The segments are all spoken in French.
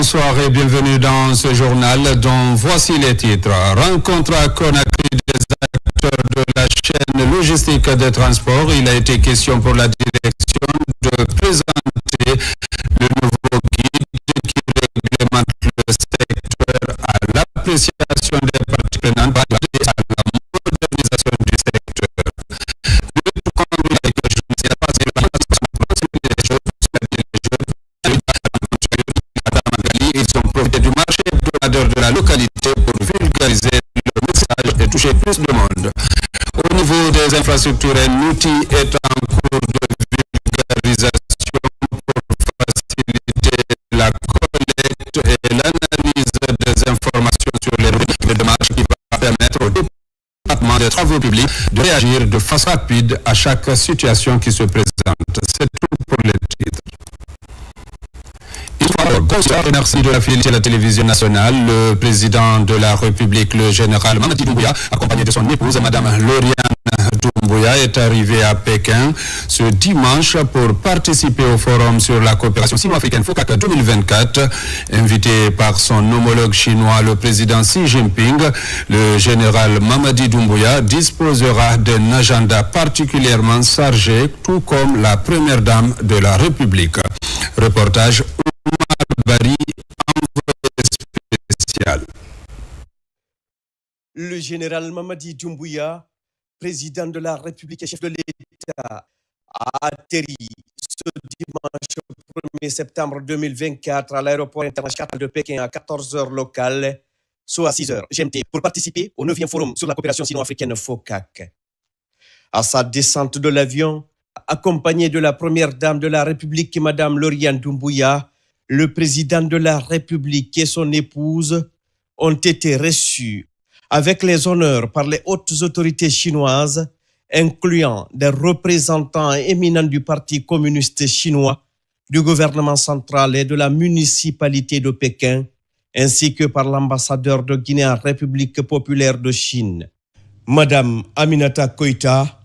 Bonsoir et bienvenue dans ce journal dont voici les titres. Rencontre à Conakry des acteurs de la chaîne logistique de transport. Il a été question pour la direction de présenter le nouveau guide qui réglemente le secteur à l'appréciation des parties prenantes à la modernisation du secteur. Ils ont profité du marché hebdomadaire de la localité pour vulgariser le message et toucher plus de monde. Au niveau des infrastructures, un outil est en cours de vulgarisation pour faciliter la collecte et l'analyse des informations sur les routes de démarche qui va permettre au département des travaux publics de réagir de façon rapide à chaque situation qui se présente. C'est tout pour les titres. Bonsoir et merci de la fidélité à la télévision nationale. Le président de la République, le général Mamadi Doumbouya, accompagné de son épouse, Madame Lauriane Doumbouya, est arrivé à Pékin ce dimanche pour participer au forum sur la coopération sino-africaine FOCAC 2024. Invité par son homologue chinois, le président Xi Jinping, le général Mamadi Doumbouya disposera d'un agenda particulièrement chargé, tout comme la première dame de la République. Reportage Bari, envoyé spécial. Le général Mamadi Doumbouya, président de la République et chef de l'État, a atterri ce dimanche 1er septembre 2024 à l'aéroport international de Pékin à 14h locales, soit à 6h GMT, pour participer au 9e forum sur la coopération sino-africaine FOCAC. À sa descente de l'avion, accompagné de la première dame de la République, Madame Lauriane Doumbouya, le président de la République et son épouse ont été reçus avec les honneurs par les hautes autorités chinoises, incluant des représentants éminents du Parti communiste chinois, du gouvernement central et de la municipalité de Pékin, ainsi que par l'ambassadeur de Guinée en République populaire de Chine, Madame Aminata Koïta.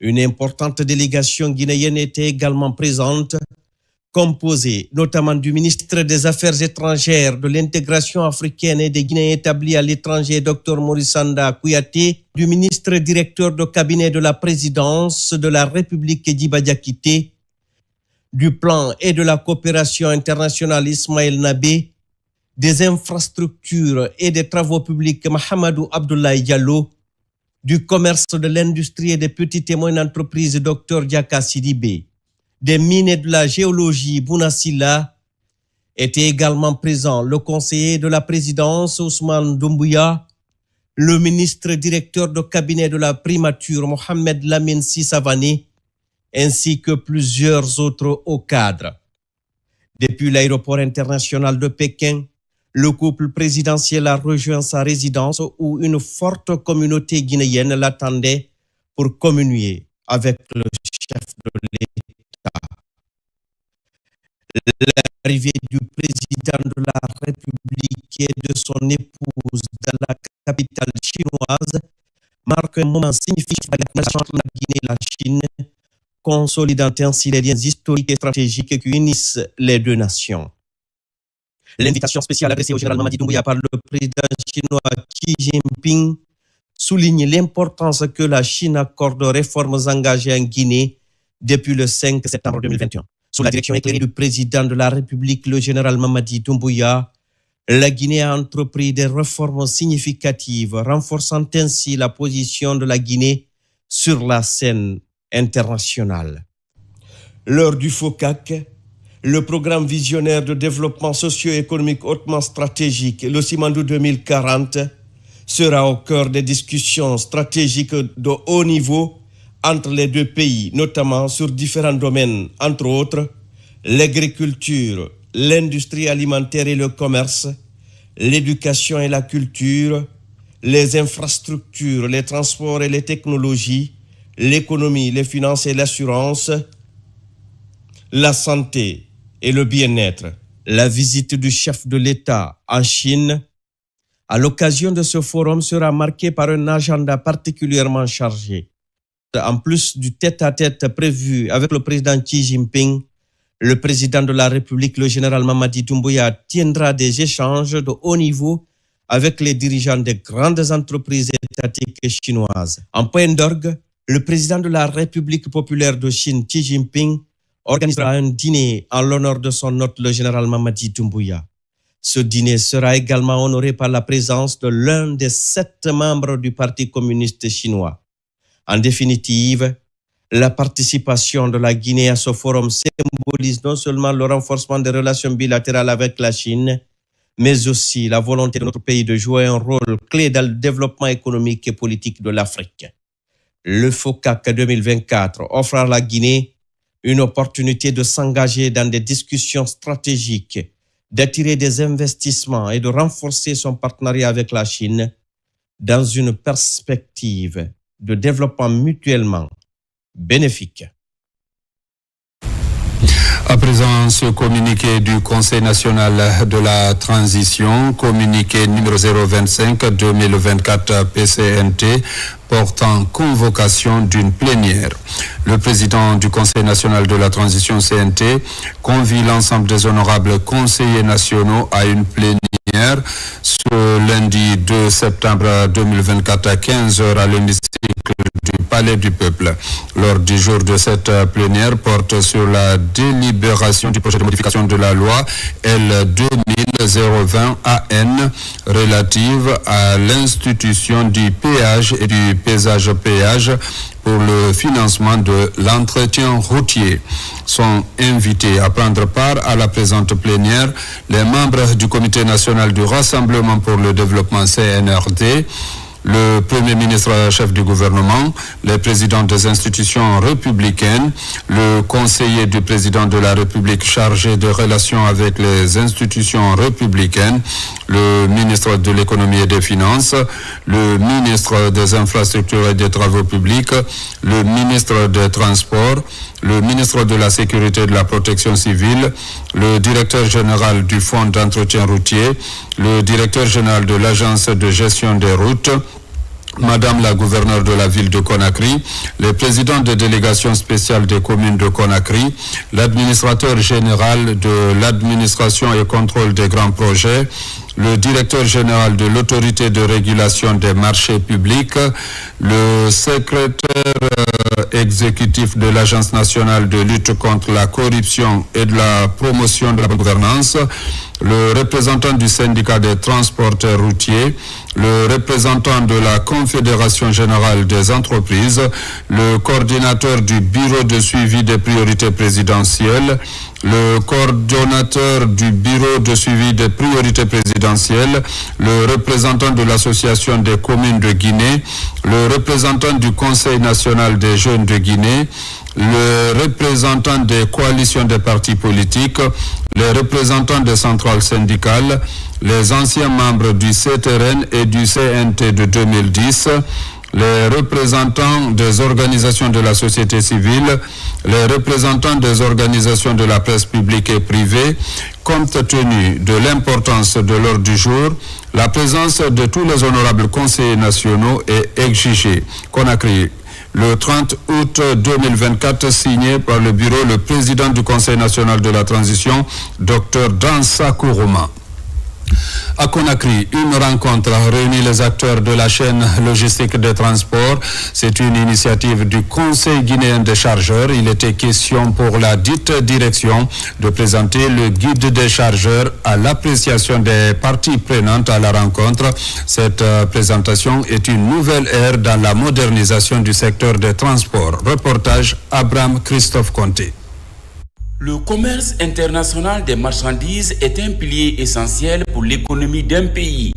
Une importante délégation guinéenne était également présente, composée notamment du ministre des Affaires étrangères, de l'intégration africaine et des Guinéens établis à l'étranger, Dr Morissanda Kouyaté, du ministre directeur de cabinet de la présidence de la République, Djiba Diakité, du plan et de la coopération internationale, Ismaël Nabé, des infrastructures et des travaux publics, Mahamadou Abdoulaye Diallo, du commerce, de l'industrie et des petites et moyennes entreprises, Dr Diaka Sidibé, des mines et de la géologie, Bounasila. Était également présent le conseiller de la présidence, Ousmane Doumbouya, le ministre directeur de cabinet de la primature, Mohamed Lamine Sissavani, ainsi que plusieurs autres hauts cadres. Depuis l'aéroport international de Pékin, le couple présidentiel a rejoint sa résidence où une forte communauté guinéenne l'attendait pour communier avec le chef de l'État. L'arrivée du président de la République et de son épouse dans la capitale chinoise marque un moment significatif de la relation entre la Guinée et la Chine, consolidant ainsi les liens historiques et stratégiques qui unissent les deux nations. L'invitation spéciale adressée au général Mamadi Doumbouya par le président chinois Xi Jinping souligne l'importance que la Chine accorde aux réformes engagées en Guinée depuis le 5 septembre 2021. Sous la direction éclairée du président de la République, le général Mamadi Doumbouya, la Guinée a entrepris des réformes significatives, renforçant ainsi la position de la Guinée sur la scène internationale. Lors du FOCAC, le programme visionnaire de développement socio-économique hautement stratégique, le Simandou 2040, sera au cœur des discussions stratégiques de haut niveau entre les deux pays, notamment sur différents domaines, entre autres l'agriculture, l'industrie alimentaire et le commerce, l'éducation et la culture, les infrastructures, les transports et les technologies, l'économie, les finances et l'assurance, la santé et le bien-être. La visite du chef de l'État en Chine à l'occasion de ce forum sera marquée par un agenda particulièrement chargé. En plus du tête-à-tête prévu avec le président Xi Jinping, Le président de la République, le général Mamadi Doumbouya, tiendra des échanges de haut niveau avec les dirigeants des grandes entreprises étatiques chinoises. En point d'orgue, le président de la République populaire de Chine, Xi Jinping, organisera un dîner en l'honneur de son hôte, le général Mamadi Doumbouya. Ce dîner sera également honoré par la présence de l'un des 7 membres du Parti communiste chinois. En définitive, la participation de la Guinée à ce forum symbolise non seulement le renforcement des relations bilatérales avec la Chine, mais aussi la volonté de notre pays de jouer un rôle clé dans le développement économique et politique de l'Afrique. Le FOCAC 2024 offre à la Guinée une opportunité de s'engager dans des discussions stratégiques, d'attirer des investissements et de renforcer son partenariat avec la Chine dans une perspective de développement mutuellement bénéfique. À présent, ce communiqué du Conseil national de la transition, communiqué numéro 025-2024 PCNT, portant convocation d'une plénière. Le président du Conseil national de la transition CNT convie l'ensemble des honorables conseillers nationaux à une plénière ce lundi 2 septembre 2024 à 15h à l'hémicycle du Palais du Peuple. L'ordre du jour de cette plénière porte sur la délibération du projet de modification de la loi L2020-AN relative à l'institution du péage et du paysage-péage pour le financement de l'entretien routier. Sont invités à prendre part à la présente plénière les membres du Comité national du Rassemblement pour le développement CNRD, le Premier ministre chef du gouvernement, les présidents des institutions républicaines, le conseiller du président de la République chargé des relations avec les institutions républicaines, le ministre de l'économie et des finances, le ministre des infrastructures et des travaux publics, le ministre des transports, le ministre de la Sécurité et de la Protection civile, le directeur général du Fonds d'entretien routier, le directeur général de l'Agence de gestion des routes, Madame la gouverneure de la ville de Conakry, les présidents des délégations spéciales des communes de Conakry, l'administrateur général de l'administration et contrôle des grands projets, le directeur général de l'autorité de régulation des marchés publics, le secrétaire exécutif de l'Agence nationale de lutte contre la corruption et de la promotion de la bonne gouvernance, le représentant du syndicat des transporteurs routiers, le représentant de la Confédération générale des entreprises, le coordinateur du bureau de suivi des priorités présidentielles, le coordonnateur du bureau de suivi des priorités présidentielles, le représentant de l'Association des communes de Guinée, le représentant du Conseil national des jeunes de Guinée, le représentant des coalitions des partis politiques, les représentants des centrales syndicales, les anciens membres du CTRN et du CNT de 2010, les représentants des organisations de la société civile, les représentants des organisations de la presse publique et privée, compte tenu de l'importance de l'ordre du jour, la présence de tous les honorables conseillers nationaux est exigée. Conakry, le 30 août 2024, signé par le bureau, le président du Conseil national de la transition, Dr Dansa Kourouma. À Conakry, une rencontre réunit les acteurs de la chaîne logistique des transports. C'est une initiative du Conseil guinéen des chargeurs. Il était question pour la dite direction de présenter le guide des chargeurs à l'appréciation des parties prenantes à la rencontre. Cette présentation est une nouvelle ère dans la modernisation du secteur des transports. Reportage Abraham Christophe Conté. Le commerce international des marchandises est un pilier essentiel pour l'économie d'un pays.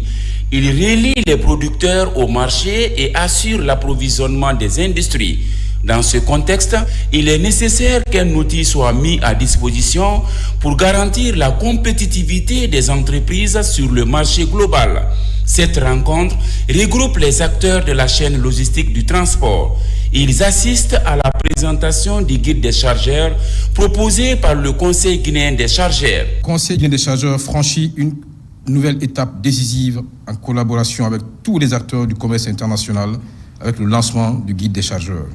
Il relie les producteurs au marché et assure l'approvisionnement des industries. Dans ce contexte, il est nécessaire qu'un outil soit mis à disposition pour garantir la compétitivité des entreprises sur le marché global. Cette rencontre regroupe les acteurs de la chaîne logistique du transport. Ils assistent à la présentation du guide des chargeurs proposé par le Conseil guinéen des chargeurs. Le Conseil guinéen des chargeurs franchit une nouvelle étape décisive en collaboration avec tous les acteurs du commerce international avec le lancement du guide des chargeurs.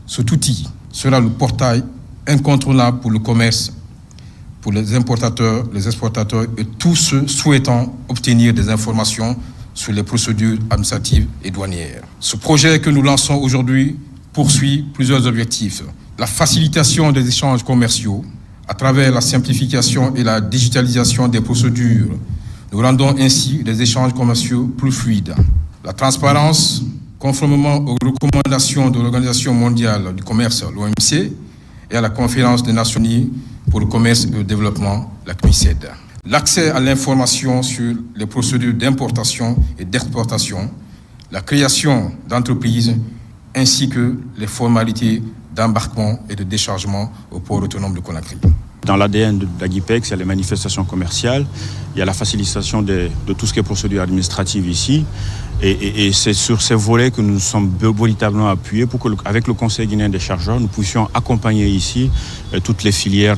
Cet outil sera le portail incontournable pour le commerce pour les importateurs, les exportateurs et tous ceux souhaitant obtenir des informations sur les procédures administratives et douanières. Ce projet que nous lançons aujourd'hui poursuit plusieurs objectifs. La facilitation des échanges commerciaux à travers la simplification et la digitalisation des procédures. Nous rendons ainsi les échanges commerciaux plus fluides. La transparence, conformément aux recommandations de l'Organisation mondiale du commerce, l'OMC, et à la Conférence des Nations Unies pour le commerce et le développement, la CNUICED. L'accès à l'information sur les procédures d'importation et d'exportation, la création d'entreprises, ainsi que les formalités d'embarquement et de déchargement au port autonome de Conakry. Dans l'ADN de l'AGIPEX, il y a les manifestations commerciales, il y a la facilitation de tout ce qui est procédure administrative ici. Et c'est sur ces volets que nous sommes véritablement appuyés pour qu'avec le Conseil guinéen des chargeurs, nous puissions accompagner ici toutes les filières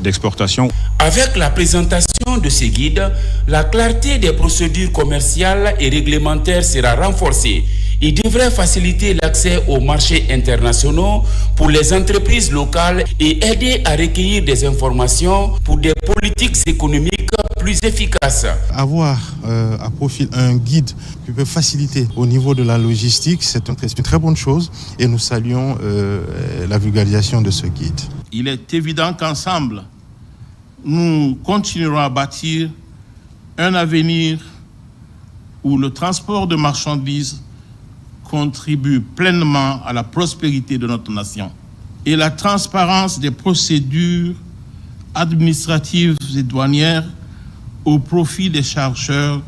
d'exportation. Avec la présentation de ces guides, la clarté des procédures commerciales et réglementaires sera renforcée. Il devrait faciliter l'accès aux marchés internationaux pour les entreprises locales et aider à recueillir des informations pour des politiques économiques plus efficaces. Avoir à profil un guide qui peut faciliter au niveau de la logistique, c'est une très bonne chose et nous saluons la vulgarisation de ce guide. Il est évident qu'ensemble, nous continuerons à bâtir un avenir où le transport de marchandises contribue pleinement à la prospérité de notre nation. Et la transparence des procédures administratives et douanières au profit des chargeurs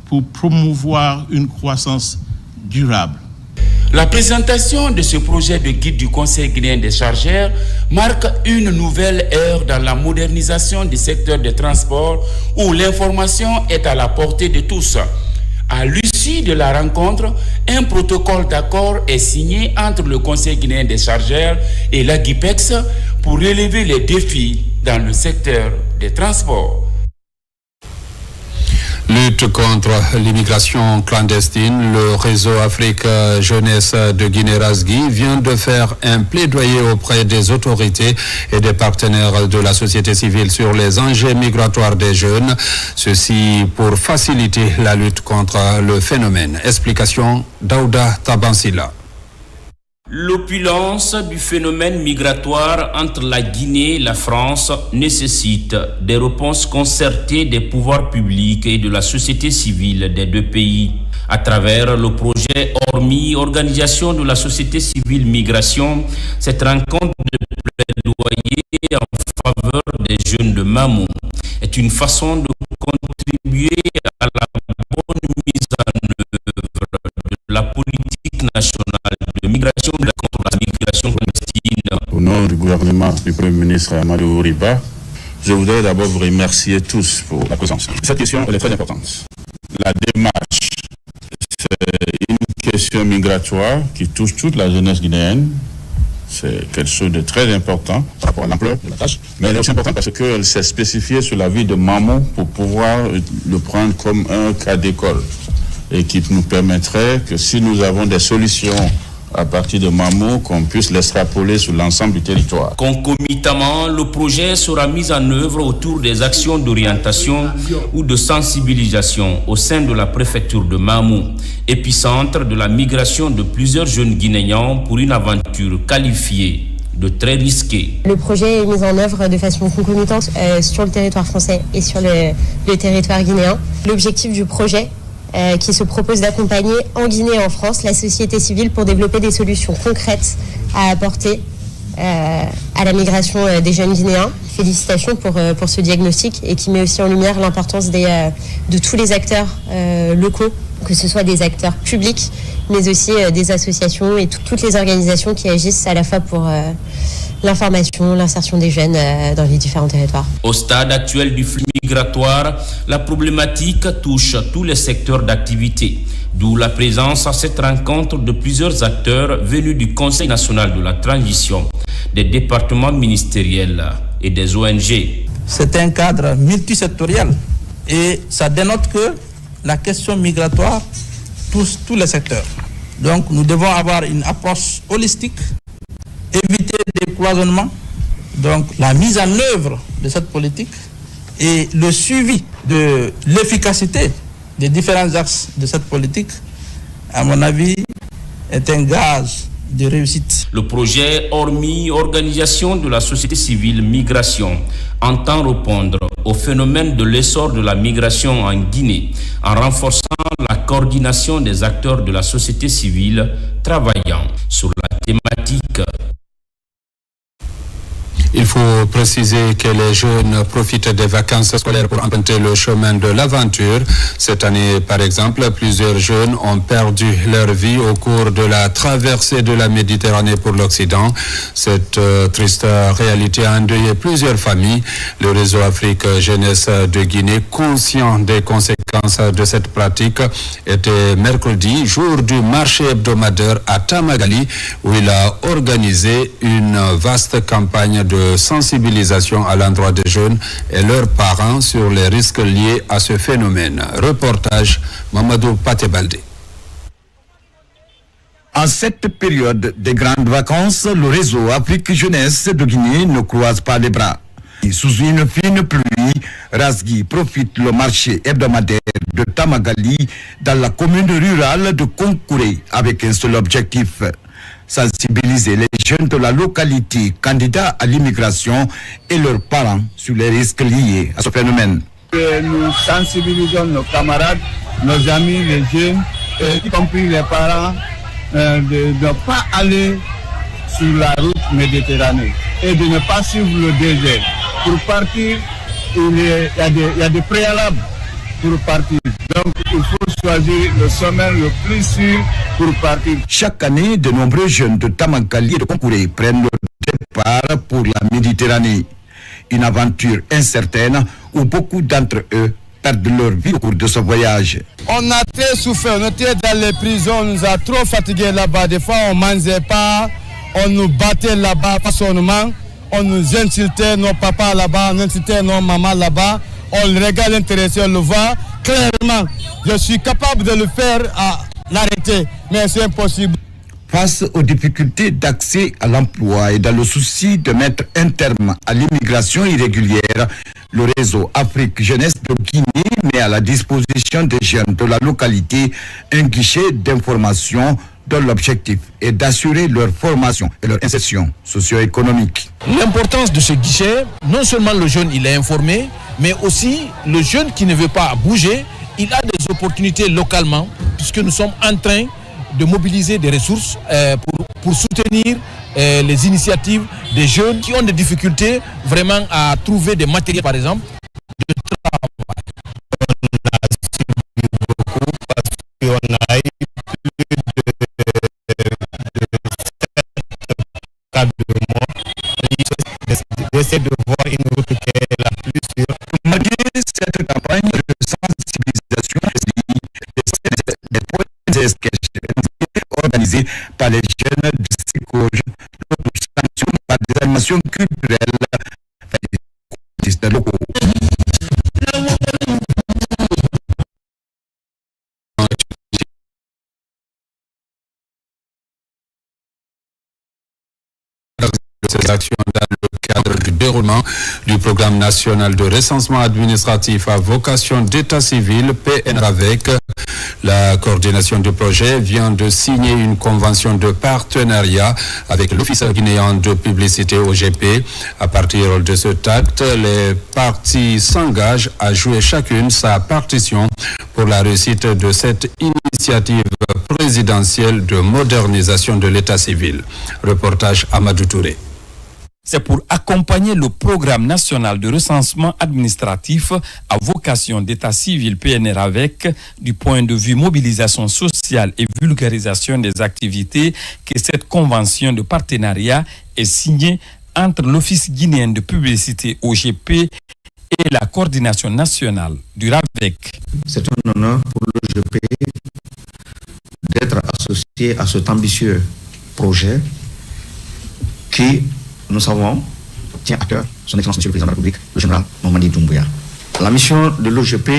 pour promouvoir une croissance durable. La présentation de ce projet de guide du Conseil guinéen des chargeurs marque une nouvelle ère dans la modernisation du secteur des transports où l'information est à la portée de tous. À l'issue de la rencontre, un protocole d'accord est signé entre le Conseil guinéen des chargeurs et l'AGIPEX pour relever les défis dans le secteur des transports. Lutte contre l'immigration clandestine, le réseau Afrique Jeunesse de Guinée-Rasgui vient de faire un plaidoyer auprès des autorités et des partenaires de la société civile sur les enjeux migratoires des jeunes, ceci pour faciliter la lutte contre le phénomène. Explication Daouda Tabansila. L'opulence du phénomène migratoire entre la Guinée et la France nécessite des réponses concertées des pouvoirs publics et de la société civile des deux pays. À travers le projet ORMI, Organisation de la société civile migration, cette rencontre de plaidoyer en faveur des jeunes de Mamou est une façon de contribuer à la bonne mise en œuvre de la politique nationale de migration contre la migration clandestine. Au nom du gouvernement du Premier ministre Amadou Riba, je voudrais d'abord vous remercier tous pour la présence. Cette question elle est très importante. La démarche, c'est une question migratoire qui touche toute la jeunesse guinéenne. C'est quelque chose de très important par rapport à l'ampleur de la tâche. Mais elle est aussi importante parce qu'elle s'est spécifiée sur la vie de Mamou pour pouvoir le prendre comme un cas d'école. Et qui nous permettrait que si nous avons des solutions à partir de Mamou, qu'on puisse l'extrapoler sur l'ensemble du territoire. Concomitamment, le projet sera mis en œuvre autour des actions d'orientation ou de sensibilisation au sein de la préfecture de Mamou, épicentre de la migration de plusieurs jeunes Guinéens pour une aventure qualifiée de très risquée. Le projet est mis en œuvre de façon concomitante sur le territoire français et sur le territoire guinéen. L'objectif du projet qui se propose d'accompagner en Guinée et en France la société civile pour développer des solutions concrètes à apporter à la migration des jeunes Guinéens. Félicitations pour ce diagnostic et qui met aussi en lumière l'importance de tous les acteurs locaux, que ce soit des acteurs publics, mais aussi des associations et toutes les organisations qui agissent à la fois pour l'information, l'insertion des jeunes dans les différents territoires. Au stade actuel du flux migratoire, la problématique touche tous les secteurs d'activité, d'où la présence à cette rencontre de plusieurs acteurs venus du Conseil national de la transition, des départements ministériels et des ONG. C'est un cadre multisectoriel et ça dénote que la question migratoire touche tous les secteurs. Donc nous devons avoir une approche holistique, éviter des cloisonnements Donc la mise en œuvre de cette politique et le suivi de l'efficacité des différents axes de cette politique, à mon avis, est un gage de réussite. Le projet, hormis organisation de la société civile migration, entend répondre au phénomène de l'essor de la migration en Guinée en renforçant la coordination des acteurs de la société civile travaillant sur la thématique. Il faut préciser que les jeunes profitent des vacances scolaires pour emprunter le chemin de l'aventure. Cette année, par exemple, plusieurs jeunes ont perdu leur vie au cours de la traversée de la Méditerranée pour l'Occident. Cette triste réalité a endeuillé plusieurs familles. Le réseau Afrique Jeunesse de Guinée, conscient des conséquences de cette pratique, était mercredi, jour du marché hebdomadaire à Tamagali, où il a organisé une vaste campagne de sensibilisation à l'endroit des jeunes et leurs parents sur les risques liés à ce phénomène. Reportage Mamadou Patebalde. En cette période de grandes vacances, le réseau Afrique Jeunesse de Guinée ne croise pas les bras. Sous une fine pluie, Razgui profite le marché hebdomadaire de Tamagali dans la commune rurale de Konkouré avec un seul objectif: sensibiliser les jeunes de la localité candidats à l'immigration et leurs parents sur les risques liés à ce phénomène. Nous sensibilisons nos camarades, nos amis, les jeunes, y compris les parents, de ne pas aller sur la route méditerranéenne et de ne pas suivre le désert. Pour partir, il y a des préalables pour partir. Donc, il faut choisir le sommet le plus sûr pour partir. Chaque année, de nombreux jeunes de Tamagali et de Konkouré prennent le départ pour la Méditerranée. Une aventure incertaine où beaucoup d'entre eux perdent leur vie au cours de ce voyage. On a très souffert, on était dans les prisons, on nous a trop fatigués là-bas. Des fois, on ne mangeait pas, on nous battait là-bas façonnement, on nous insultait, nos papas là-bas, on insultait nos mamans là-bas. On le regarde intéressé, on le voit clairement. Je suis capable de le faire à l'arrêter, mais c'est impossible. Face aux difficultés d'accès à l'emploi et dans le souci de mettre un terme à l'immigration irrégulière, le réseau Afrique Jeunesse de Guinée met à la disposition des jeunes de la localité un guichet d'information dont l'objectif est d'assurer leur formation et leur insertion socio-économique. L'importance de ce guichet, non seulement le jeune il est informé, mais aussi le jeune qui ne veut pas bouger, il a des opportunités localement, puisque nous sommes en train de mobiliser des ressources pour soutenir les initiatives des jeunes qui ont des difficultés vraiment à trouver des matériels, par exemple, de travail. On a suivi beaucoup parce qu'on a eu plus de 7 cas de mort. J'essaie de voir une route qui est la plus sûre. Malgré cette campagne de sensibilisation, les points organisés par les jeunes de Sécoge, par des animations culturelles des locaux. Ces actions dans le cadre du déroulement du programme national de recensement administratif à vocation d'état civil PNRAVEC. La coordination du projet vient de signer une convention de partenariat avec l'Office guinéen de publicité OGP. À partir de cet acte, les parties s'engagent à jouer chacune sa partition pour la réussite de cette initiative présidentielle de modernisation de l'état civil. Reportage Amadou Touré. C'est pour accompagner le programme national de recensement administratif à vocation d'état civil PNRAVEC du point de vue mobilisation sociale et vulgarisation des activités que cette convention de partenariat est signée entre l'Office guinéen de publicité OGP et la coordination nationale du RAVEC. C'est un honneur pour l'OGP d'être associé à cet ambitieux projet qui, nous savons, tient à cœur son Excellence Monsieur le Président de la République, le général Mamadi Doumbouya. La mission de l'OGP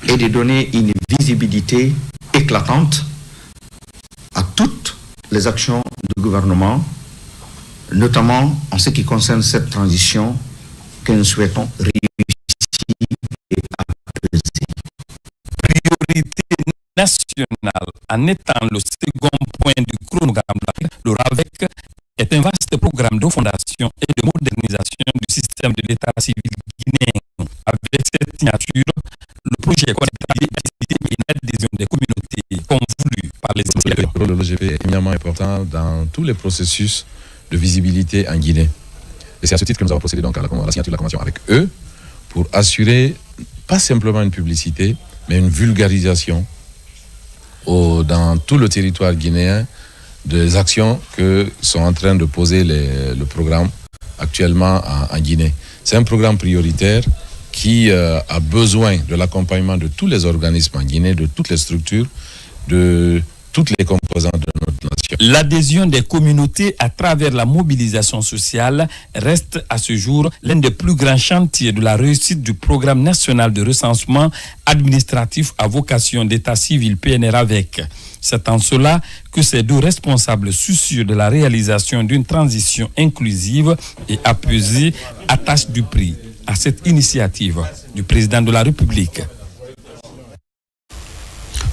est de donner une visibilité éclatante à toutes les actions du gouvernement notamment en ce qui concerne cette transition que nous souhaitons réussir et apaiser. Priorité nationale en étant le second point du chronogramme, le RAVEC est un vaste programme de fondation et de modernisation du système de l'état civil guinéen. Avec cette signature, le projet connecté et une adhésion des communautés comme voulu par les initiateurs. Le LOGP est éminemment important dans tous les processus de visibilité en Guinée. Et c'est à ce titre que nous avons procédé donc à la signature de la convention avec eux pour assurer pas simplement une publicité, mais une vulgarisation dans tout le territoire guinéen des actions que sont en train de poser le programme actuellement en Guinée. C'est un programme prioritaire qui a besoin de l'accompagnement de tous les organismes en Guinée, de toutes les structures, de toutes les composantes de notre nation. L'adhésion des communautés à travers la mobilisation sociale reste à ce jour l'un des plus grands chantiers de la réussite du programme national de recensement administratif à vocation d'état civil PNR-AVEC. C'est en cela que ces deux responsables soucieux de la réalisation d'une transition inclusive et apaisée attachent du prix à cette initiative du président de la République.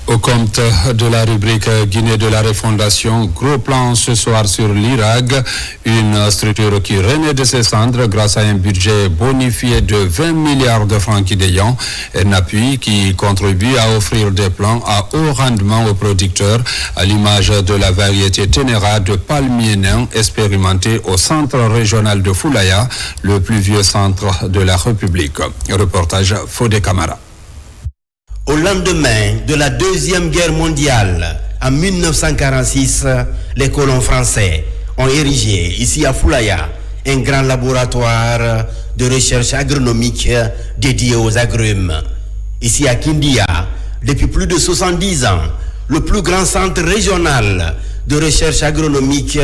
Au compte de la rubrique Guinée de la Refondation, gros plan ce soir sur l'IRAG, une structure qui renaît de ses cendres grâce à un budget bonifié de 20 milliards de francs guinéens, un appui qui contribue à offrir des plants à haut rendement aux producteurs, à l'image de la variété Ténéra de palmiers nains expérimentée au centre régional de Foulaya, le plus vieux centre de la République. Reportage Fodé Camara. Au lendemain de la Deuxième Guerre mondiale, en 1946, les colons français ont érigé ici à Foulaya un grand laboratoire de recherche agronomique dédié aux agrumes. Ici à Kindia, depuis plus de 70 ans, le plus grand centre régional de recherche agronomique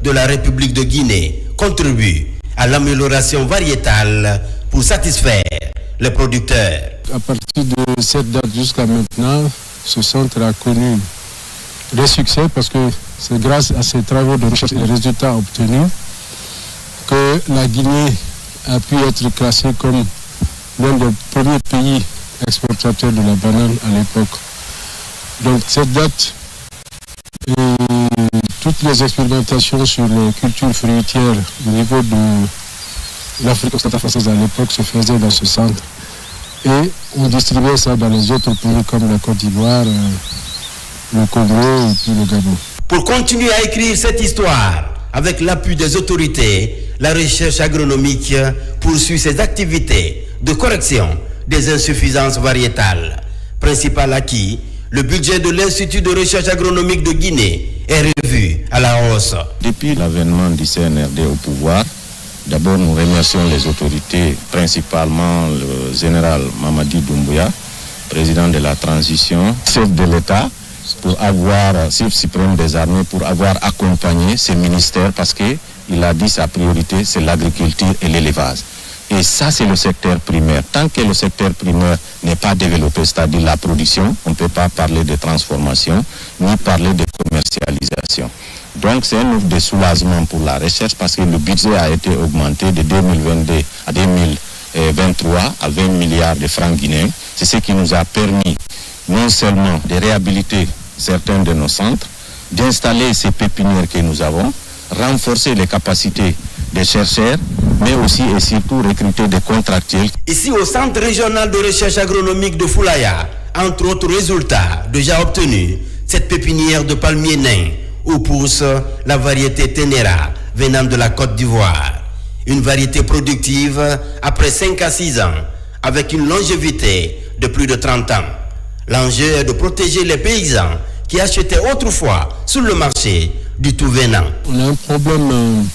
de la République de Guinée contribue à l'amélioration variétale pour satisfaire les producteurs. À partir de cette date jusqu'à maintenant, ce centre a connu des succès parce que c'est grâce à ces travaux de recherche et les résultats obtenus que la Guinée a pu être classée comme l'un des premiers pays exportateurs de la banane à l'époque. Donc cette date et toutes les expérimentations sur les cultures fruitières au niveau de l'Afrique occidentale française à l'époque se faisaient dans ce centre. Et on distribuait ça dans les autres pays comme la Côte d'Ivoire, le Congo et puis le Gabon. Pour continuer à écrire cette histoire, avec l'appui des autorités, la recherche agronomique poursuit ses activités de correction des insuffisances variétales. Principal acquis, le budget de l'Institut de recherche agronomique de Guinée est revu à la hausse. Depuis l'avènement du CNRD au pouvoir, d'abord, nous remercions les autorités, principalement le général Mamadi Doumbouya, président de la transition, chef de l'État, chef suprême des armées, pour avoir accompagné ces ministères parce qu'il a dit sa priorité, c'est l'agriculture et l'élevage. Et ça, c'est le secteur primaire. Tant que le secteur primaire n'est pas développé, c'est-à-dire la production, on ne peut pas parler de transformation, ni parler de commercialisation. Donc c'est un offre de soulagement pour la recherche parce que le budget a été augmenté de 2022 à 2023 à 20 milliards de francs guinéens. C'est ce qui nous a permis non seulement de réhabiliter certains de nos centres, d'installer ces pépinières que nous avons, renforcer les capacités des chercheurs, mais aussi et surtout recruter des contractuels. Ici au Centre régional de recherche agronomique de Foulaya, entre autres résultats déjà obtenus, cette pépinière de palmiers nains où pousse la variété Ténéra venant de la Côte d'Ivoire. Une variété productive après 5 à 6 ans, avec une longévité de plus de 30 ans. L'enjeu est de protéger les paysans qui achetaient autrefois sur le marché du tout venant. On a un problème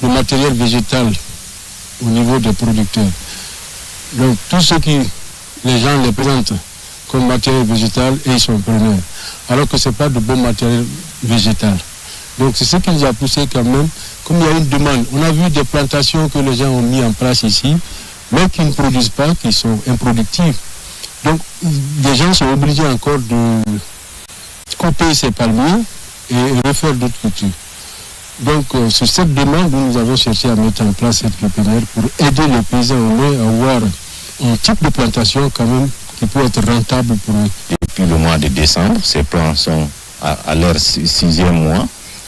de matériel végétal au niveau des producteurs. Donc tout ce qui les gens les présentent comme matériel végétal et ils sont preneurs. Alors que ce n'est pas de bon matériel végétal. Donc c'est ce qui nous a poussé quand même, comme il y a une demande. On a vu des plantations que les gens ont mis en place ici, mais qui ne produisent pas, qui sont improductives. Donc les gens sont obligés encore de couper ces palmiers et refaire d'autres cultures. Donc, sur cette demande, nous avons cherché à mettre en place cette pépinière pour aider les paysans au moins à avoir un type de plantation quand même qui peut être rentable pour eux. Depuis le mois de décembre, ces plans sont à leur 6e mois,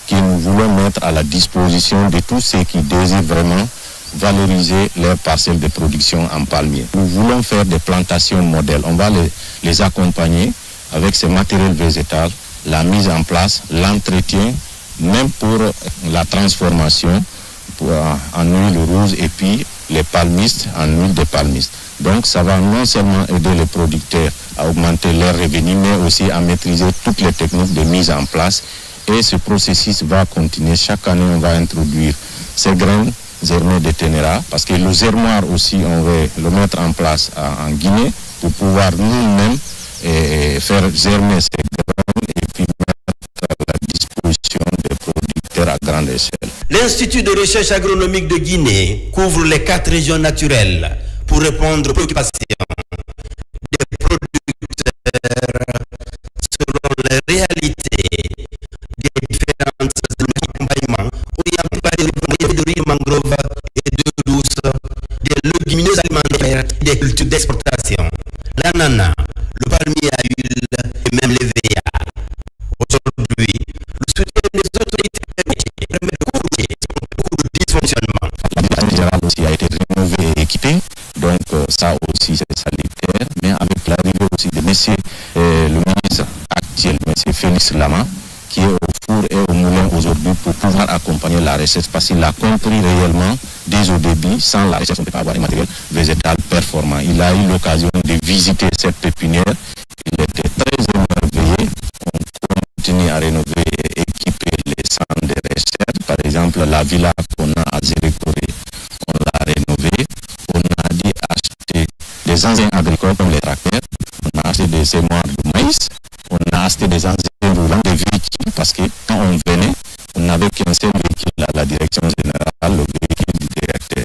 que nous voulons mettre à la disposition de tous ceux qui désirent vraiment valoriser leurs parcelles de production en palmier. Nous voulons faire des plantations modèles. On va les accompagner avec ces matériels végétaux, la mise en place, l'entretien, même pour la transformation en huile rouge et puis les palmistes en huile de palmiste. Donc ça va non seulement aider les producteurs à augmenter leurs revenus, mais aussi à maîtriser toutes les techniques de mise en place. Et ce processus va continuer. Chaque année, on va introduire ces graines zermées de Ténéra, parce que le zermoir aussi, on va le mettre en place en Guinée pour pouvoir nous-mêmes faire germer ces graines et puis mettre à la disposition des producteurs à grande échelle. L'Institut de recherche agronomique de Guinée couvre les 4 régions naturelles pour répondre aux préoccupations des producteurs selon les réalités des différentes accompagnements orientés par des riz, mangrove et de douce, des légumineuses alimentaires et des cultures d'exportation, l'ananas, le palmier à huile et même les VA. Aujourd'hui, le soutien des autorités permet de corriger beaucoup de dysfonctionnements. La générale aussi a été rénovée et équipée, donc ça aussi c'est salutaire, mais avec l'arrivée aussi de monsieur le ministre actuel, monsieur Félix Lama, qui est au four et au moulin aujourd'hui pour pouvoir accompagner la recherche, parce qu'il a compris réellement dès au début, sans la recherche on ne peut pas avoir un matériel végétal performant. Il a eu l'occasion de visiter cette pépinière, il était très émerveillé. On continue à rénover et équiper les centres de recherche. Par exemple, la villa qu'on a à Zérékoré, on l'a rénovée. On a dit acheter des engins agricoles comme les tracteurs, on a acheté des semoirs de maïs, on a acheté des engins roulants, des véhicules, parce que quand on venait, on n'avait qu'un seul véhicule à la direction générale, le véhicule du directeur.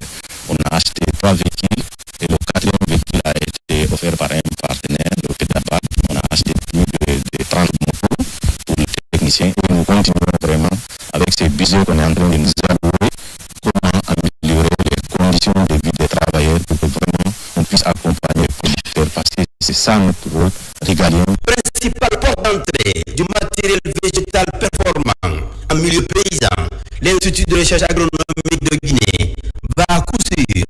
On a acheté 3 véhicules et le 4e véhicule a été offert par un partenaire, le FEDAPAC. On a acheté plus de 30 motos pour les techniciens et nous continuons vraiment avec ces budgets qu'on est en train de nous allouer, comment améliorer les conditions de vie des travailleurs pour que vraiment on puisse accompagner les producteurs, parce que c'est ça notre rôle régalien. Principal porte d'entrée du matériel végétal performant en milieu paysan, l'Institut de recherche agronomique de Guinée va à coup sûr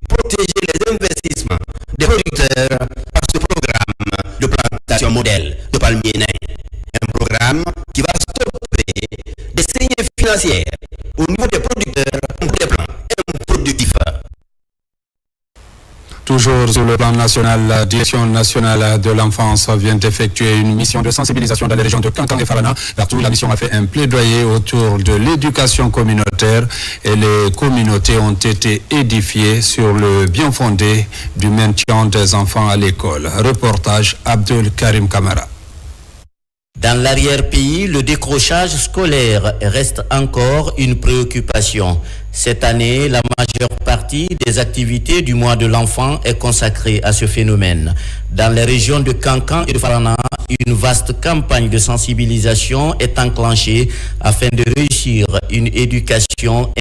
protéger les investissements des producteurs par ce programme de plantation modèle de palmier nain. Un programme qui va stopper des saignées financières au niveau des producteurs pour des plans improductifs. Toujours sur le plan national, la Direction nationale de l'enfance vient effectuer une mission de sensibilisation dans les régions de Kankan et Farana. Partout, la mission a fait un plaidoyer autour de l'éducation communautaire et les communautés ont été édifiées sur le bien fondé du maintien des enfants à l'école. Reportage Abdul Karim Kamara. Dans l'arrière-pays, le décrochage scolaire reste encore une préoccupation. Cette année, la majeure partie des activités du mois de l'enfant est consacrée à ce phénomène. Dans les régions de Kankan et de Farana, une vaste campagne de sensibilisation est enclenchée afin de réussir une éducation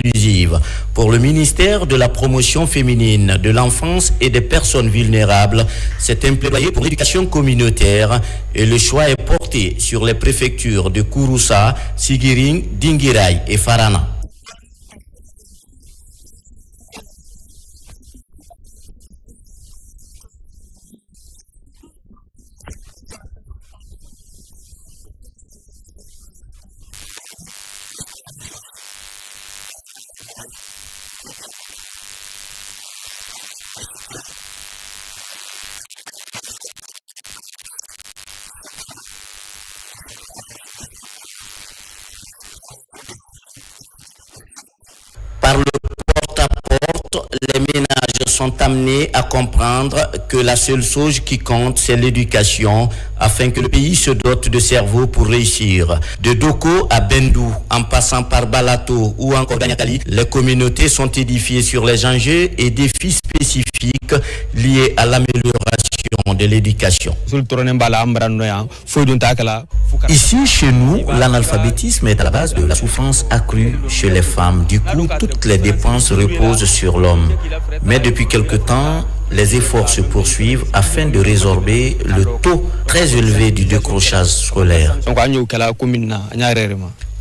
inclusive. Pour le ministère de la Promotion féminine, de l'enfance et des personnes vulnérables, c'est un plaidoyer pour l'éducation communautaire et le choix est porté sur les préfectures de Kouroussa, Sigiring, Dinguiraye et Farana. Par le porte-à-porte, les ménages sont amenés à comprendre que la seule chose qui compte, c'est l'éducation, afin que le pays se dote de cerveau pour réussir. De Doko à Bendou, en passant par Balato ou encore Danyakali, les communautés sont édifiées sur les enjeux et défis spécifiques liés à l'amélioration de l'éducation. Ici, chez nous, l'analphabétisme est à la base de la souffrance accrue chez les femmes. Du coup, toutes les dépenses reposent sur l'homme. Mais depuis quelque temps, les efforts se poursuivent afin de résorber le taux très élevé du décrochage scolaire.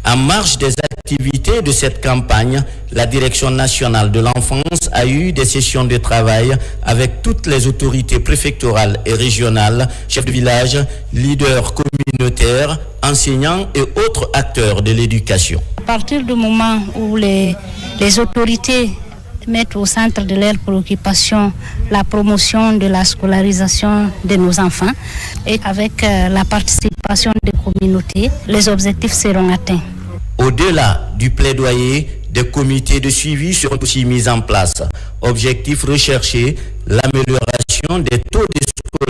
En marge des activités de cette campagne, la Direction nationale de l'enfance a eu des sessions de travail avec toutes les autorités préfectorales et régionales, chefs de village, leaders communautaires, enseignants et autres acteurs de l'éducation. À partir du moment où les autorités mettent au centre de leurs préoccupations la promotion de la scolarisation de nos enfants et avec la participation des communautés, les objectifs seront atteints. Au-delà du plaidoyer, des comités de suivi seront aussi mis en place. Objectif recherché, l'amélioration des taux de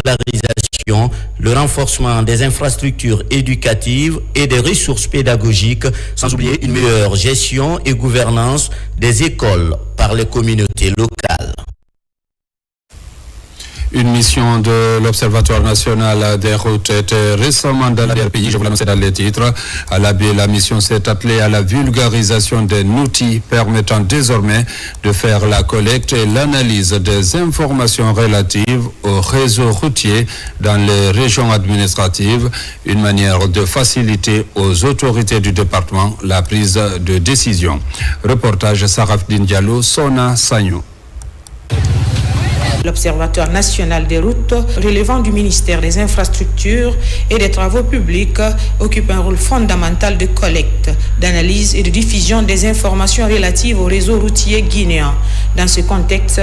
scolarisation, le renforcement des infrastructures éducatives et des ressources pédagogiques, sans oublier une meilleure gestion et gouvernance des écoles par les communautés locales. Une mission de l'Observatoire national des routes était récemment dans l'arrière-pays, je vous l'annonçais dans les titres. À l'AB, la mission s'est attelée à la vulgarisation d'un outil permettant désormais de faire la collecte et l'analyse des informations relatives au réseau routier dans les régions administratives, une manière de faciliter aux autorités du département la prise de décision. Reportage Sarafdine Diallo, Sona Sagnou. L'Observatoire national des routes, relevant du ministère des Infrastructures et des Travaux publics, occupe un rôle fondamental de collecte, d'analyse et de diffusion des informations relatives au réseau routier guinéen. Dans ce contexte,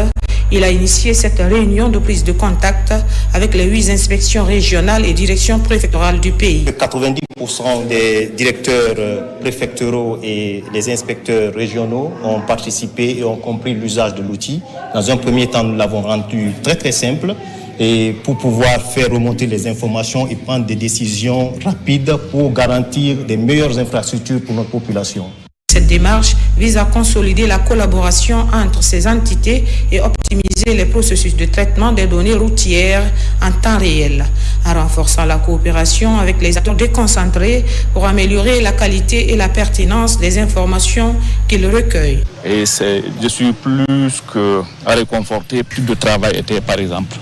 il a initié cette réunion de prise de contact avec les 8 inspections régionales et directions préfectorales du pays. 90% des directeurs préfectoraux et les inspecteurs régionaux ont participé et ont compris l'usage de l'outil. Dans un premier temps, nous l'avons rendu très simple et pour pouvoir faire remonter les informations et prendre des décisions rapides pour garantir des meilleures infrastructures pour notre population. Cette démarche vise à consolider la collaboration entre ces entités et optimiser les processus de traitement des données routières en temps réel, en renforçant la coopération avec les acteurs déconcentrés pour améliorer la qualité et la pertinence des informations qu'ils recueillent. Et je suis plus que réconforté. Plus de travail était, par exemple,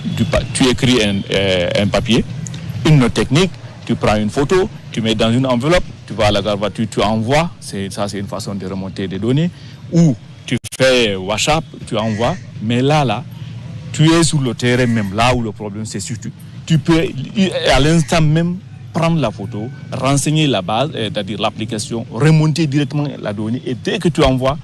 tu écris un papier, une note technique, tu prends une photo, tu mets dans une enveloppe, tu vas à la gare voiture, tu envoies, c'est une façon de remonter des données, ou tu fais WhatsApp, tu envoies, mais là, tu es sur le terrain même, là où le problème se situe. Tu peux, à l'instant même, prendre la photo, renseigner la base, c'est-à-dire l'application, remonter directement la donnée, et dès que tu envoies,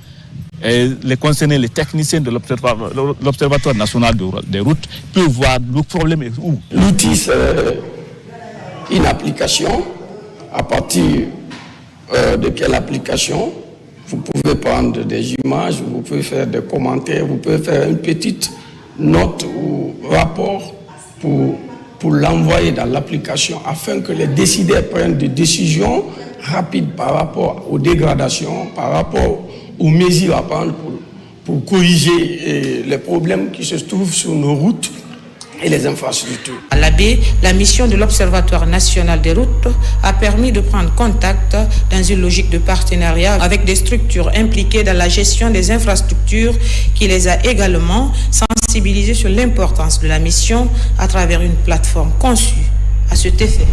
les concernés, les techniciens de l'Observatoire national des routes peuvent voir le problème est où. L'outil, c'est une application. À partir de quelle application vous pouvez prendre des images, vous pouvez faire des commentaires, vous pouvez faire une petite note ou rapport pour l'envoyer dans l'application afin que les décideurs prennent des décisions rapides par rapport aux dégradations, par rapport aux mesures à prendre pour corriger les problèmes qui se trouvent sur nos routes et les infrastructures. À l'AB, la mission de l'Observatoire national des routes a permis de prendre contact dans une logique de partenariat avec des structures impliquées dans la gestion des infrastructures qui les a également sensibilisées sur l'importance de la mission à travers une plateforme conçue à cet effet.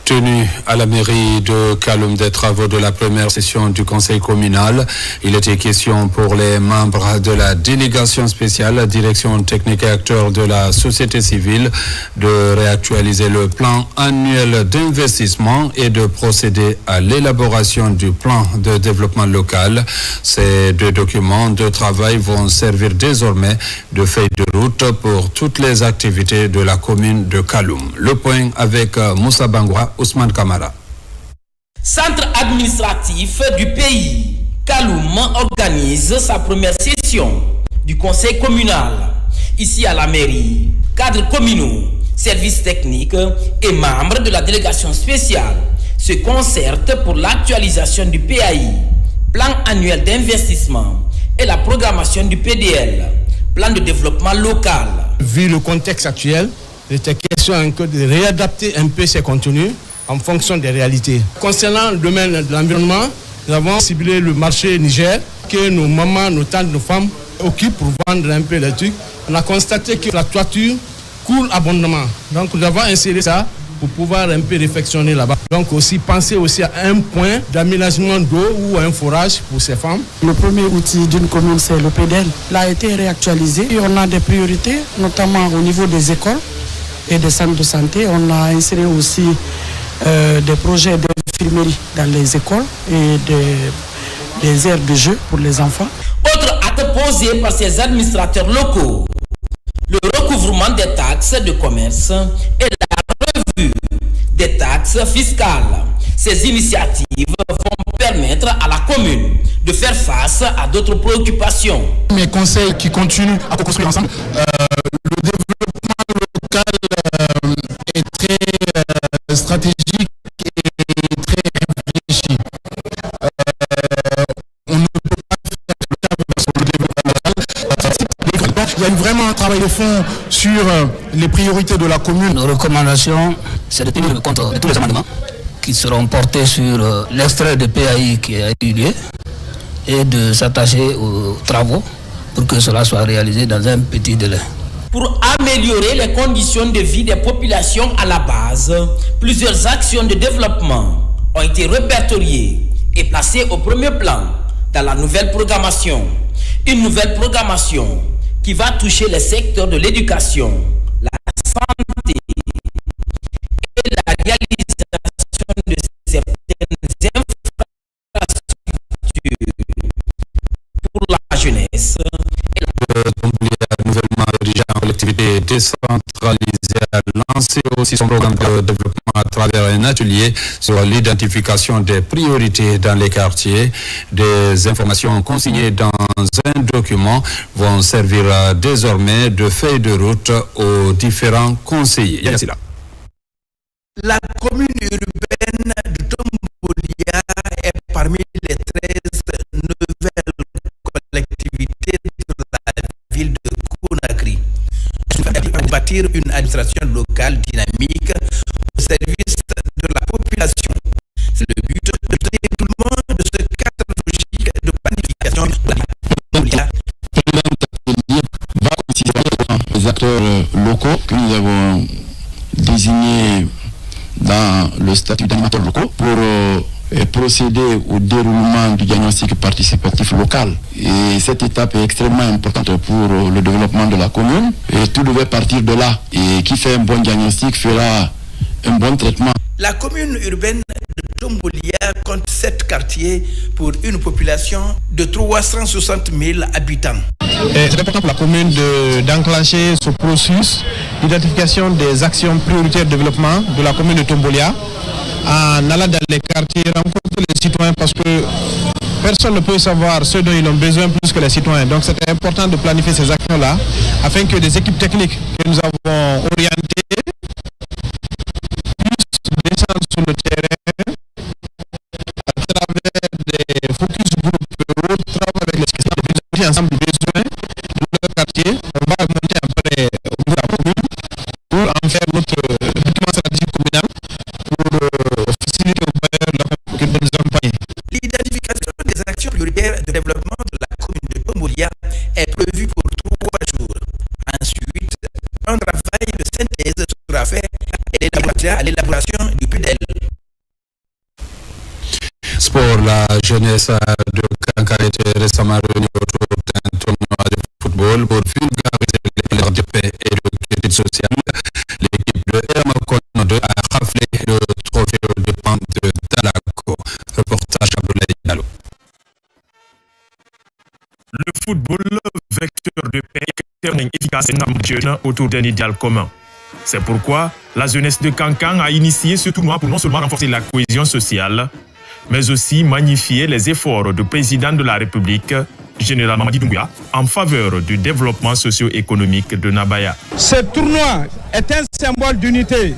Tenu à la mairie de Kaloum des travaux de la première session du conseil communal, il était question pour les membres de la délégation spéciale, direction technique et acteurs de la société civile, de réactualiser le plan annuel d'investissement et de procéder à l'élaboration du plan de développement local. Ces 2 documents de travail vont servir désormais de feuille de route pour toutes les activités de la commune de Kaloum. Le point avec Moussa Bangwa, Ousmane Kamara. Centre administratif du pays, Kaloum organise sa première session du conseil communal. Ici à la mairie, cadres communaux, services techniques et membres de la délégation spéciale se concertent pour l'actualisation du PAI, plan annuel d'investissement, et la programmation du PDL, plan de développement local. Vu le contexte actuel, il était question de réadapter un peu ces contenus en fonction des réalités. Concernant le domaine de l'environnement, nous avons ciblé le marché Niger que nos mamans, nos tantes, nos femmes occupent pour vendre un peu les trucs. On a constaté que la toiture coule abondamment. Donc nous avons inséré ça pour pouvoir un peu réfectionner là-bas. Donc aussi penser aussi à un point d'aménagement d'eau ou un forage pour ces femmes. Le premier outil d'une commune, c'est le PDL. Il a été réactualisé et on a des priorités, notamment au niveau des écoles et des centres de santé. On a inséré aussi des projets d'infirmerie dans les écoles et des aires de jeu pour les enfants. Autre acte posé par ces administrateurs locaux, le recouvrement des taxes de commerce et la revue des taxes fiscales. Ces initiatives vont permettre à la commune de faire face à d'autres préoccupations. Mes conseils qui continuent à construire ensemble, le développement local est très stratégique et très réfléchi. On ne peut pas faire le cadre sur le développement local. Il y a eu vraiment un travail de fond sur les priorités de la commune. Nos recommandations, c'est de tenir compte de tous les amendements qui seront portés sur l'extrait de PAI qui a eu lieu et de s'attacher aux travaux pour que cela soit réalisé dans un petit délai. Pour améliorer les conditions de vie des populations à la base, plusieurs actions de développement ont été répertoriées et placées au premier plan dans la nouvelle programmation. Une nouvelle programmation qui va toucher les secteurs de l'éducation, la santé et la réalisation de certaines infrastructures pour la jeunesse. Nouvellement dirigé en collectivité décentralisée a lancé aussi son programme de développement à travers un atelier sur l'identification des priorités dans les quartiers. Des informations consignées dans un document vont servir désormais de feuille de route aux différents conseillers. La commune urbaine de Tombolia est parmi les 13 nouvelles collectivités de la ville de Conakry. Pour bâtir une administration locale dynamique au service de la population. C'est le but de tout le monde de ce cadre logique de planification de la Tombolia. Va consister dans les acteurs locaux que nous avons désignés dans le statut d'animateurs locaux pour procéder au déroulement du diagnostic participatif local. Et cette étape est extrêmement importante pour le développement de la commune. Et tout devait partir de là. Et qui fait un bon diagnostic fera un bon traitement. La commune urbaine de Tombolia compte 7 quartiers pour une population de 360 000 habitants. C'est important pour la commune d'enclencher ce processus d'identification des actions prioritaires de développement de la commune de Tombolia en allant dans les quartiers, rencontrer les citoyens parce que personne ne peut savoir ce dont ils ont besoin plus que les citoyens. Donc c'est important de planifier ces actions-là afin que des équipes techniques que nous avons orientées puissent descendre sur le terrain à travers des focus group, travailler avec les citoyens, ensemble des besoins de leur quartier. On va monter après au niveau de la commune pour en faire notre document stratégique communal pour faciliter aux bailleurs que nous accompagner. L'identification des actions prioritaires de développement de la commune de Tombolia est prévue pour 3 jours. Ensuite, un travail de synthèse sera fait à l'élaboration du PDL. Sport, la jeunesse de Kanka a été récemment réunie autour d'un tournoi de football pour vulgariser les valeurs de paix et de quiétude sociale. L'équipe de Hermakono 2 a raflé le trophée aux dépens de Dalako. Reportage Abdoulaye Diallo. Le football, vecteur de paix, est un efficace jeunes autour d'un idéal commun. C'est pourquoi la jeunesse de Kankan a initié ce tournoi pour non seulement renforcer la cohésion sociale, mais aussi magnifier les efforts du président de la République, général Mamadi Doumbouya, en faveur du développement socio-économique de Nabaya. Ce tournoi est un symbole d'unité,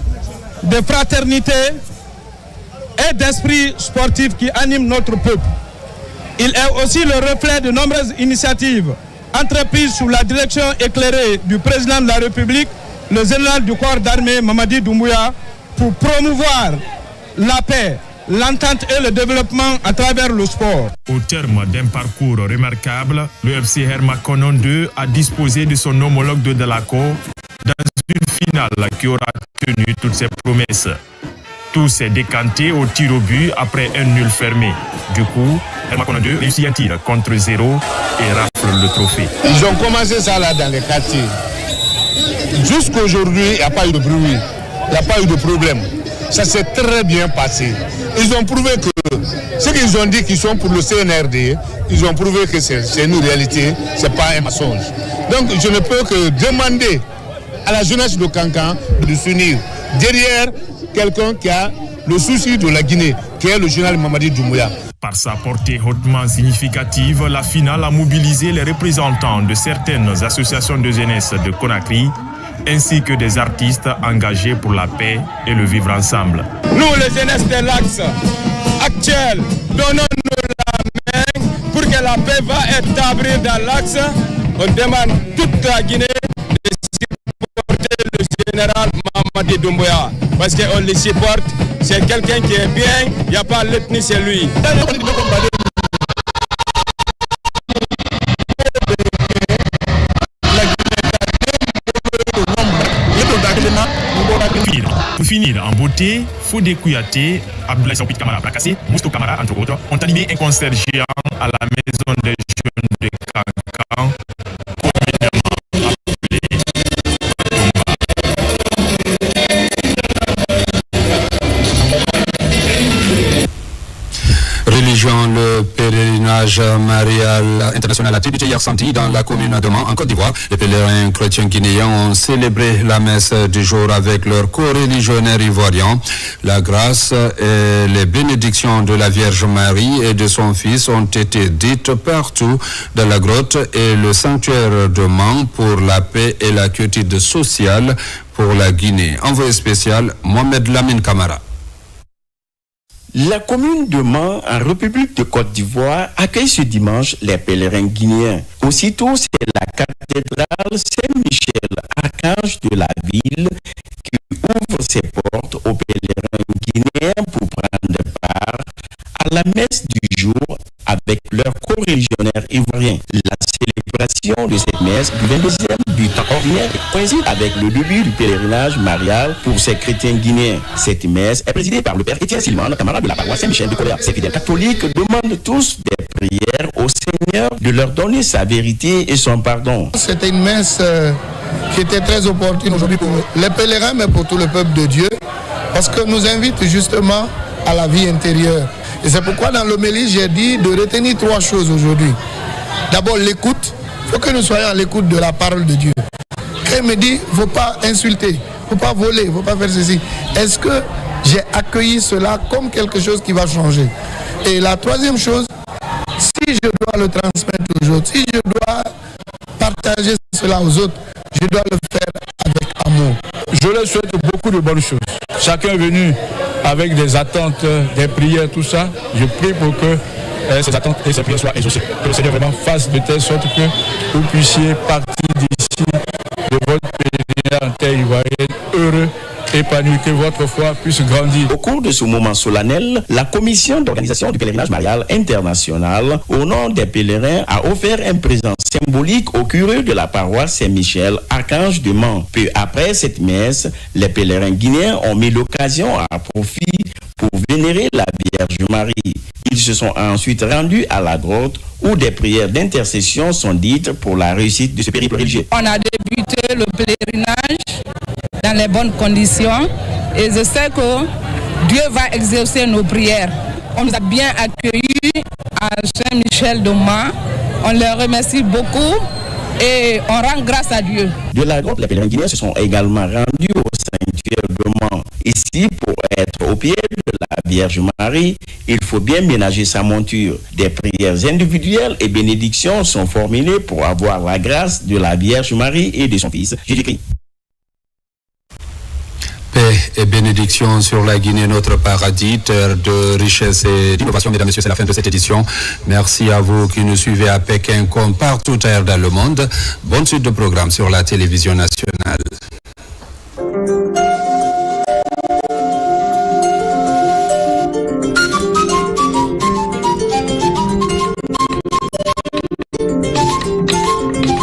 de fraternité et d'esprit sportif qui anime notre peuple. Il est aussi le reflet de nombreuses initiatives entreprise sous la direction éclairée du président de la République, le général du corps d'armée Mamadi Doumbouya, pour promouvoir la paix, l'entente et le développement à travers le sport. Au terme d'un parcours remarquable, le FC Hermakonon 2 a disposé de son homologue de Delaco dans une finale qui aura tenu toutes ses promesses. Tout s'est décanté au tir au but après un nul fermé. Du coup, Hermakonon 2 réussit un tir contre 0 et rafle le trophée. Ils ont commencé ça là dans les quartiers. Jusqu'aujourd'hui, il n'y a pas eu de bruit, il n'y a pas eu de problème. Ça s'est très bien passé. Ils ont prouvé que ce qu'ils ont dit qu'ils sont pour le CNRD, ils ont prouvé que c'est une réalité, ce n'est pas un mensonge. Donc je ne peux que demander à la jeunesse de Kankan de s'unir derrière quelqu'un qui a le souci de la Guinée, qui est le général Mamadi Doumbouya. Par sa portée hautement significative, la finale a mobilisé les représentants de certaines associations de jeunesse de Conakry, ainsi que des artistes engagés pour la paix et le vivre ensemble. Nous, les jeunesses de l'Axe actuels, donnons-nous la main pour que la paix va établir dans l'Axe. On demande toute la Guinée de supporter le général Mamadi Doumbouya, parce qu'on le supporte, c'est quelqu'un qui est bien, il n'y a pas l'ethnie, c'est lui. Pour finir en beauté, Fodé Kouyaté, Abdoulaye Saoupit Kamara Blakassé, Mousto Kamara, entre autres, ont animé un concert géant à la Maison des Jeunes de Kankan, communément appelé Religion, le pèlerinage marial international a débuté hier samedi dans la commune de Mans, en Côte d'Ivoire. Les pèlerins chrétiens guinéens ont célébré la messe du jour avec leurs co-religionnaires ivoiriens. La grâce et les bénédictions de la Vierge Marie et de son Fils ont été dites partout dans la grotte et le sanctuaire de Mans pour la paix et la quiétude sociale pour la Guinée. Envoyé spécial, Mohamed Lamine Kamara. La commune de Mans, en République de Côte d'Ivoire, accueille ce dimanche les pèlerins guinéens. Aussitôt, c'est la cathédrale Saint-Michel, archange de la ville, qui ouvre ses portes aux pèlerins guinéens pour prendre part à la messe du jour avec leurs co-religionnaires ivoiriens. La célébration de cette messe du 22e du temps ordinaire coïncide avec le début du pèlerinage marial pour ces chrétiens guinéens. Cette messe est présidée par le père Étienne Silman, camarade de la paroisse Saint-Michel de Colère. Ces fidèles catholiques demandent tous des prières au Seigneur de leur donner sa vérité et son pardon. C'était une messe qui était très opportune aujourd'hui pour les pèlerins, mais pour tout le peuple de Dieu, parce que nous invite justement à la vie intérieure. Et c'est pourquoi dans l'homélie, j'ai dit de retenir 3 choses aujourd'hui. D'abord, l'écoute. Il faut que nous soyons à l'écoute de la parole de Dieu. Quand il me dit, il ne faut pas insulter, il ne faut pas voler, il ne faut pas faire ceci. Est-ce que j'ai accueilli cela comme quelque chose qui va changer? Et la 3e chose, si je dois le transmettre aux autres, si je dois partager cela aux autres, je dois le faire avec amour. Je leur souhaite beaucoup de bonnes choses. Chacun est venu avec des attentes, des prières, tout ça. Je prie pour que ces attentes et ces prières soient exaucées. Que le Seigneur vraiment fasse de telle sorte que vous puissiez partir d'ici de votre pèlerinage en terre ivoirienne heureux, épanoui, que votre foi puisse grandir. Au cours de ce moment solennel, la commission d'organisation du pèlerinage marial international, au nom des pèlerins, a offert un présent symbolique au curé de la paroisse Saint-Michel, archange de Mans. Peu après cette messe, les pèlerins guinéens ont mis l'occasion à profit pour vénérer la Vierge Marie. Ils se sont ensuite rendus à la grotte où des prières d'intercession sont dites pour la réussite de ce périple religieux. On a débuté le pèlerinage dans les bonnes conditions et je sais que Dieu va exaucer nos prières. On nous a bien accueillis à Saint-Michel de Mans. On les remercie beaucoup et on rend grâce à Dieu. De la grotte, les pèlerins guinéens se sont également rendus au sanctuaire de Mans. Ici, pour être au pied de la Vierge Marie, il faut bien ménager sa monture. Des prières individuelles et bénédictions sont formulées pour avoir la grâce de la Vierge Marie et de son Fils Jésus-Christ. Paix et bénédiction sur la Guinée, notre paradis, terre de richesse et d'innovation. Mesdames et messieurs, c'est la fin de cette édition. Merci à vous qui nous suivez à Pékin comme partout ailleurs dans le monde. Bonne suite de programme sur la télévision nationale.